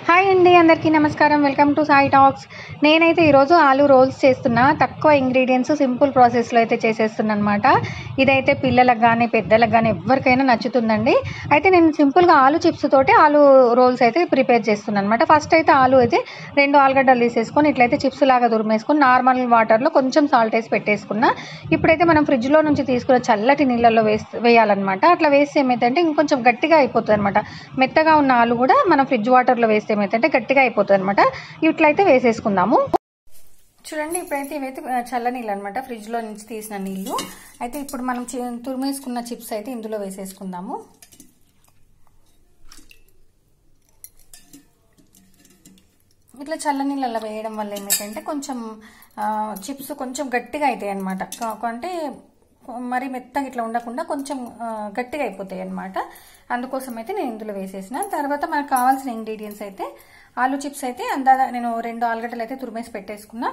Hi అండి, అందరికీ నమస్కారం. Welcome to Sai talks. నేనైతే ఈరోజు ఆలు రోల్స్ చేస్తున్నా. తక్కువ ఇంగ్రీడియంట్స్ సింపుల్ ప్రాసెస్లో అయితే చేసేస్తున్నా అనమాట. ఇదైతే పిల్లలకు కానీ పెద్దలకు కానీ ఎవరికైనా నచ్చుతుందండి. అయితే నేను సింపుల్గా ఆలు చిప్స్ తోటి ఆలు రోల్స్ అయితే ప్రిపేర్ చేస్తున్నాను అనమాట. ఫస్ట్ అయితే ఆలు అయితే 2 ఆలుగడ్డలు తీసేసుకొని ఇట్లయితే చిప్స్ లాగా తురిమేసుకొని నార్మల్ వాటర్లో కొంచెం సాల్ట్ వేసి పెట్టేసుకున్నా. ఇప్పుడైతే మనం ఫ్రిడ్జ్లో నుంచి తీసుకున్న చల్లటి నీళ్ళల్లో వేయాలన్నమాట. అట్లా వేస్తే ఏమైతే ఇంకొంచెం గట్టిగా అయిపోతుంది అనమాట. మెత్తగా ఉన్న ఆలు కూడా మనం ఫ్రిడ్జ్ వాటర్లో వేస్తే ఏమైతే గట్టిగా అయిపోతుంది అనమాట. ఇట్లయితే వేసేసుకుందాము. చూడండి, ఇప్పుడైతే ఇవైతే చల్ల నీళ్ళు అనమాట, ఫ్రిడ్జ్లో నుంచి తీసిన నీళ్ళు. అయితే ఇప్పుడు మనం తురిమేసుకున్న చిప్స్ అయితే ఇందులో వేసేసుకుందాము. ఇట్లా చల్ల నీళ్ళల్లో వేయడం వల్ల ఏమైతే కొంచెం చిప్స్ కొంచెం గట్టిగా అవుతాయి అనమాట. అంటే మరి మెత్తగా ఇట్లా ఉండకుండా కొంచెం గట్టిగా అయిపోతాయి అనమాట. అందుకోసం అయితే నేను ఇందులో వేసేసిన. తర్వాత మనకు కావాల్సిన ఇంగ్రీడియంట్స్ అయితే ఆలు చిప్స్ అయితే అందాక నేను 2 ఆలుగడ్డలు అయితే తురిమేసి పెట్టేసుకున్నా.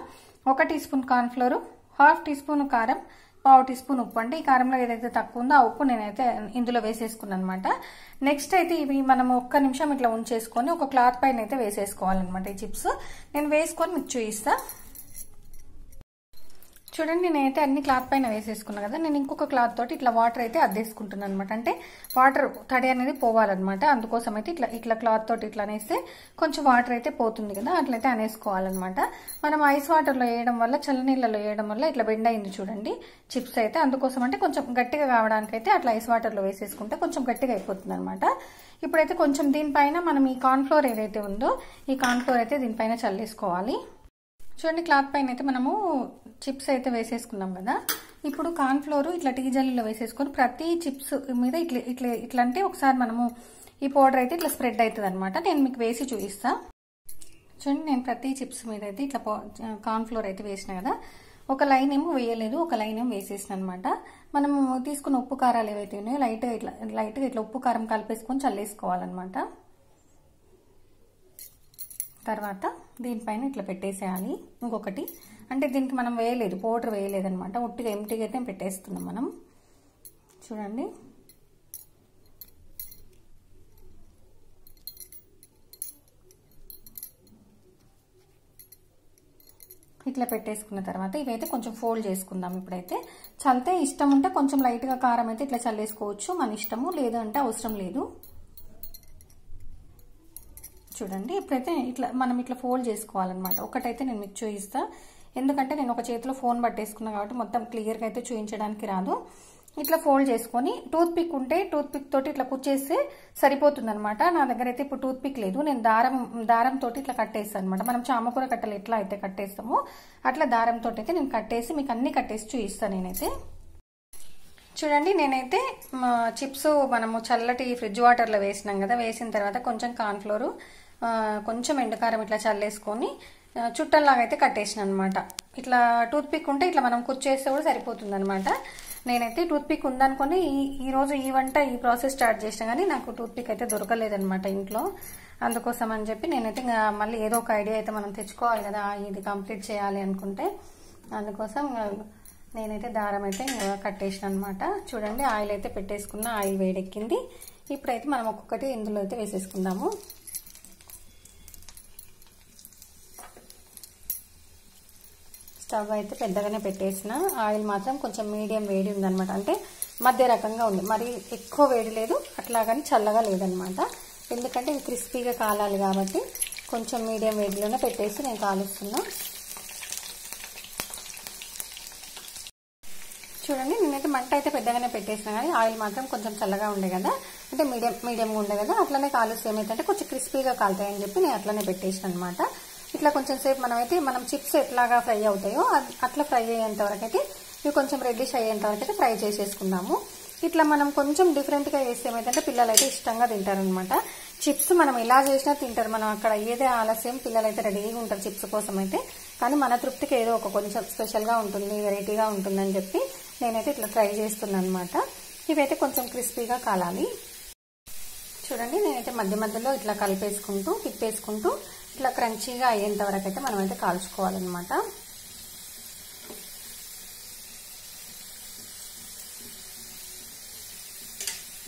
1 teaspoon cornflour, 1/2 teaspoon కారం, 1/2 టీ స్పూన్ ఉప్పు. అంటే ఈ కారంలో ఏదైతే తక్కువ ఉందో ఆ ఉప్పు నేనైతే ఇందులో వేసేసుకున్నాను అనమాట. నెక్స్ట్ అయితే ఇవి మనం 1 నిమిషం ఇట్లా ఉంచేసుకొని ఒక క్లాత్ పైన అయితే వేసేసుకోవాలన్నమాట. ఈ చిప్స్ నేను వేసుకొని మీకు చూపిస్తా. చూడండి, నేనైతే అన్ని క్లాత్ పైన వేసేసుకున్నా కదా. నేను ఇంకొక క్లాత్ తోటి ఇట్లా వాటర్ అయితే అద్దేసుకుంటున్నాను అనమాట. అంటే వాటర్ తడి అనేది పోవాలన్నమాట. అందుకోసం అయితే ఇట్లా క్లాత్ తోటి ఇట్లా అనేస్తే కొంచెం వాటర్ అయితే పోతుంది కదా, అట్లయితే అనేసుకోవాలన్నమాట. మనం ఐస్ వాటర్లో వేయడం వల్ల, చల్లనీళ్ళలో వేయడం వల్ల ఇట్లా బెండ్ అయింది చూడండి చిప్స్ అయితే. అందుకోసం అంటే కొంచెం గట్టిగా కావడానికి అయితే అట్లా ఐస్ వాటర్లో వేసేసుకుంటే కొంచెం గట్టిగా అయిపోతుంది అనమాట. ఇప్పుడైతే కొంచెం దీనిపైన మనం ఈ కార్న్ఫ్లోర్ ఏదైతే ఉందో ఈ కార్న్ఫ్లోర్ అయితే దీనిపైన చల్లేసుకోవాలి. చూడండి, క్లాత్ పైన అయితే మనము చిప్స్ అయితే వేసేసుకున్నాం కదా. ఇప్పుడు కార్న్ఫ్లోర్ ఇట్లా టీ జల్లీలో వేసేసుకొని ప్రతి చిప్స్ మీద ఇట్లా ఇట్లా ఇట్లా అంటే ఒకసారి మనము ఈ పౌడర్ అయితే ఇట్లా స్ప్రెడ్ అవుతుంది అనమాట. నేను మీకు వేసి చూపిస్తా. చూడండి, నేను ప్రతి చిప్స్ మీద అయితే ఇట్లా కార్న్ఫ్లోర్ అయితే వేసిన కదా. ఒక లైన్ ఏమో వేయలేదు, ఒక లైన్ ఏమో వేసేసిన అనమాట. మనము తీసుకున్న ఉప్పు కారాలు ఏవైతే ఉన్నాయో లైట్గా ఇట్లా ఉప్పు కారం కలిపేసుకొని చల్లేసుకోవాలన్నమాట. తర్వాత దీనిపైన ఇట్లా పెట్టేసేయాలి. ఇంకొకటి అంటే దీనికి మనం వేయలేదు, పౌడర్ వేయలేదు అనమాట. ఉట్టిగా ఎంటీగా అయితే పెట్టేస్తున్నాం మనం. చూడండి, ఇట్లా పెట్టేసుకున్న తర్వాత ఇవైతే కొంచెం ఫోల్డ్ చేసుకుందాం. ఇప్పుడైతే చల్లితే ఇష్టం ఉంటే కొంచెం లైట్గా కారం అయితే ఇట్లా చల్లేసుకోవచ్చు, మన ఇష్టము. లేదు అంటే అవసరం లేదు. చూడండి, ఇప్పుడైతే మనం ఇట్లా ఫోల్డ్ చేసుకోవాలన్నమాట. ఒకటైతే నేను మీకు చూపిస్తా, ఎందుకంటే నేను ఒక చేతిలో ఫోన్ పట్టేసుకున్నా కాబట్టి మొత్తం క్లియర్గా అయితే చూపించడానికి రాదు. ఇట్లా ఫోల్డ్ చేసుకొని టూత్ పిక్ ఉంటే టూత్ పిక్ తోటి ఇట్లా కుచ్చేస్తే సరిపోతుంది అనమాట. నా దగ్గర అయితే ఇప్పుడు టూత్ పిక్ లేదు, నేను దారం తోటి ఇట్లా కట్టేస్తాను అనమాట. మనం చామకూర కట్టలు ఎట్లా అయితే కట్టేస్తామో అట్లా దారం తోటి అయితే నేను కట్టేసి మీకు అన్ని కట్టేసి చూపిస్తాను నేనైతే. చూడండి, నేనైతే చిప్స్ మనము చల్లటి ఫ్రిడ్జ్ వాటర్లో వేసినాం కదా. వేసిన తర్వాత కొంచెం కార్న్ఫ్లోర్, కొంచెం ఎండుకారం ఇట్లా చల్లేసుకొని చుట్టల్లాగా అయితే కట్టేసిన అనమాట. ఇట్లా టూత్ పిక్ ఉంటే ఇట్లా మనం కుచ్చేస్తే కూడా సరిపోతుంది అనమాట. నేనైతే టూత్ పిక్ ఉందనుకొని ఈరోజు ఈ ప్రాసెస్ స్టార్ట్ చేసినా కానీ నాకు టూత్ పిక్ అయితే దొరకలేదనమాట ఇంట్లో. అందుకోసం అని చెప్పి నేనైతే మళ్ళీ ఏదో ఒక ఐడియా అయితే మనం తెచ్చుకోవాలి కదా ఇది కంప్లీట్ చేయాలి అనుకుంటే. అందుకోసం నేనైతే దారం అయితే కట్టేసిన అనమాట. చూడండి, ఆయిల్ అయితే పెట్టేసుకున్న, ఆయిల్ వేడెక్కింది. ఇప్పుడైతే మనం ఒక్కొక్కటి ఇందులో అయితే వేసేసుకుందాము. స్టవ్ అయితే పెద్దగానే పెట్టేసిన, ఆయిల్ మాత్రం కొంచెం మీడియం వేడి ఉందనమాట. అంటే మధ్య రకంగా ఉంది, మరి ఎక్కువ వేడి లేదు, అట్లాగని చల్లగా లేదనమాట. ఎందుకంటే ఇవి క్రిస్పీగా కాలాలి కాబట్టి కొంచెం మీడియం వేడిలోనే పెట్టేసి నేను కాలుస్తున్నా. చూడండి, నేనైతే మంట అయితే పెద్దగానే పెట్టేసిన కానీ ఆయిల్ మాత్రం కొంచెం చల్లగా ఉండే కదా, అంటే మీడియంగా ఉండే కదా. అట్లనే కాలుస్తే ఏమైతే కొంచెం క్రిస్పీగా కాలుతాయని చెప్పి నేను అట్లనే పెట్టేసిన అనమాట. ఇట్లా కొంచెం సేపు మనం చిప్స్ ఎట్లాగా ఫ్రై అవుతాయో అట్లా ఫ్రై అయ్యేంత వరకు అయితే ఇవి కొంచెం రెడ్డిష్ అయ్యేంత వరకు అయితే ఫ్రై చేసేసుకుందాము. ఇట్లా మనం కొంచెం డిఫరెంట్గా చేస్తే ఏమైతే పిల్లలు అయితే ఇష్టంగా తింటారనమాట. చిప్స్ మనం ఎలా చేసినా తింటారు. మనం అక్కడ ఏదే ఆలస్యం, పిల్లలు అయితే రెడీగా ఉంటారు చిప్స్ కోసం అయితే. కానీ మన తృప్తికి ఏదో ఒక కొంచెం స్పెషల్గా ఉంటుంది, వెరైటీగా ఉంటుందని చెప్పి నేనైతే ఇట్లా ట్రై చేస్తున్నాను అనమాట. ఇవైతే కొంచెం క్రిస్పీగా కాలాలి. చూడండి, నేనైతే మధ్య మధ్యలో ఇట్లా కలిపేసుకుంటూ తిప్పేసుకుంటూ ఇట్లా క్రంచీగా అయ్యేంత వరకు అయితే మనం అయితే కాల్చుకోవాలన్నమాట.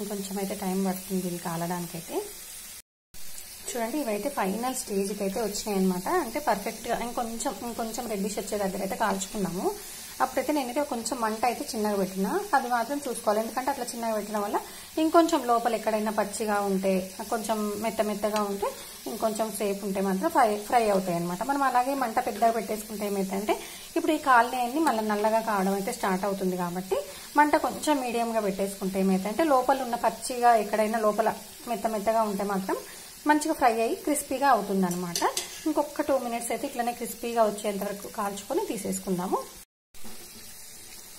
ఇంకొంచెం అయితే టైం పడుతుంది ఇది కాలడానికైతే. చూడండి ఇవైతే ఫైనల్ స్టేజ్కి అయితే వచ్చినాయి అనమాట. అంటే పర్ఫెక్ట్గా ఇంకొంచెం రెడ్డిష్ వచ్చే దగ్గర అయితే కాల్చుకున్నాము. అప్పుడైతే నేనైతే కొంచెం మంట అయితే చిన్నగా పెట్టినా, అది మాత్రం చూసుకోవాలి. ఎందుకంటే అట్లా చిన్నగా పెట్టడం వల్ల ఇంకొంచెం లోపల ఎక్కడైనా పచ్చిగా ఉంటే, కొంచెం మెత్తగా ఉంటే, ఇంకొంచెం సేపు ఉంటే మాత్రం ఫ్రై అవుతాయి అనమాట. మనం అలాగే మంట పెద్దగా పెట్టేసుకుంటే ఏమైందంటే ఇప్పుడు ఈ కాలనీ అన్ని మళ్ళీ నల్లగా కావడం అయితే స్టార్ట్ అవుతుంది. కాబట్టి మంట కొంచెం మీడియంగా పెట్టేసుకుంటే ఏమైందంటే లోపల ఉన్న పచ్చిగా ఎక్కడైనా లోపల మెత్తగా ఉంటే మాత్రం మంచిగా ఫ్రై అయ్యి క్రిస్పీగా అవుతుంది అనమాట. ఇంకొక 2 మినిట్స్ అయితే ఇట్లనే క్రిస్పీగా వచ్చేంత వరకు కాల్చుకొని తీసేసుకుందాము.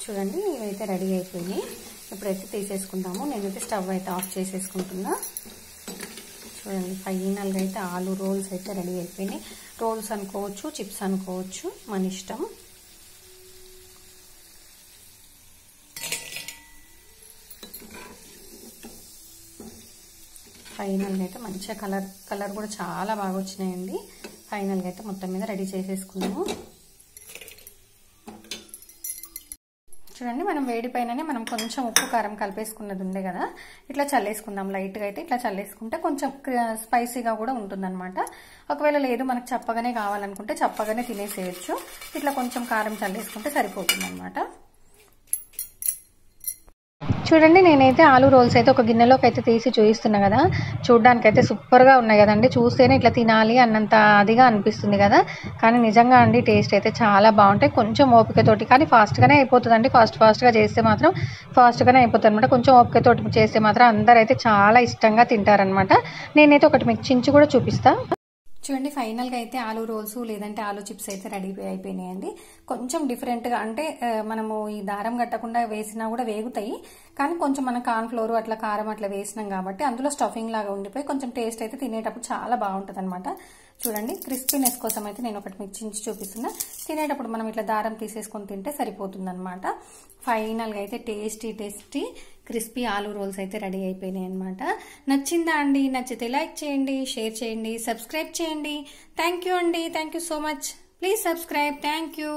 చూడండి ఇవైతే రెడీ అయిపోయి ఇప్పుడైతే తీసేసుకుందాము. నేనైతే స్టవ్ అయితే ఆఫ్ చేసేసుకుంటున్నా. చూడండి ఫైనల్గా అయితే ఆలు రోల్స్ అయితే రెడీ అయిపోయినాయి. రోల్స్ అనుకోవచ్చు, చిప్స్ అనుకోవచ్చు, మన ఇష్టం. ఫైనల్గా అయితే మంచిగా కలర్ కూడా చాలా బాగా వచ్చినాయండి. ఫైనల్గా అయితే మొత్తం మీద రెడీ చేసేసుకున్నాము. చూడండి మనం వేడి పైననే మనం కొంచెం ఉప్పు కారం కలిపేసుకున్నది ఉండే కదా, ఇట్లా చల్లేసుకుందాం. లైట్గా అయితే ఇట్లా చల్లేసుకుంటే కొంచెం స్పైసీగా కూడా ఉంటుందన్నమాట. ఒకవేళ లేదు మనకు చప్పగానే కావాలనుకుంటే చప్పగానే తినేసేయచ్చు. ఇట్లా కొంచెం కారం చల్లేసుకుంటే సరిపోతుంది అనమాట. చూడండి నేనైతే ఆలు రోల్స్ అయితే ఒక గిన్నెలోకి అయితే తీసి చూపిస్తున్నా కదా. చూడడానికి అయితే సూపర్గా ఉన్నాయి కదండి. చూస్తేనే ఇట్లా తినాలి అన్నంత అదిగా అనిపిస్తుంది కదా. కానీ నిజంగా అండి టేస్ట్ అయితే చాలా బాగుంటాయి. కొంచెం ఓపికతోటి, కానీ ఫాస్ట్గానే అయిపోతుందండి. ఫాస్ట్గా చేస్తే మాత్రం ఫాస్ట్గానే అయిపోతుంది అనమాట. కొంచెం ఓపికతోటి చేస్తే మాత్రం అందరూ అయితే చాలా ఇష్టంగా తింటారనమాట. నేనైతే ఒకటి మీకు చించి కూడా చూపిస్తా. చూడండి ఫైనల్గా అయితే ఆలు రోల్స్ లేదంటే ఆలు చిప్స్ అయితే రెడీ అయిపోయినాయండి. కొంచెం డిఫరెంట్గా అంటే మనము ఈ దారం కట్టకుండా వేసినా కూడా వేగుతాయి. కానీ కొంచెం మనం కార్న్ ఫ్లోర్ అట్లా కారం అట్లా వేసినాం కాబట్టి అందులో స్టఫింగ్ లాగా ఉండిపోయి కొంచెం టేస్ట్ అయితే తినేటప్పుడు చాలా బాగుంటుంది అనమాట. చూడండి క్రిస్పీనెస్ కోసం అయితే నేను ఒకటి మీకు చించి చూపిస్తున్నా. తినేటప్పుడు మనం ఇట్లా దారం తీసేసుకొని తింటే సరిపోతుంది అనమాట. ఫైనల్గా అయితే టేస్టీ క్రిస్పీ ఆలు రోల్స్ అయితే రెడీ అయిపోయినాయి అనమాట. నచ్చిందా అండి? నచ్చితే లైక్ చేయండి, షేర్ చేయండి, సబ్స్క్రైబ్ చేయండి. థ్యాంక్ యూ అండి. Thank you so much. Please subscribe. Thank you.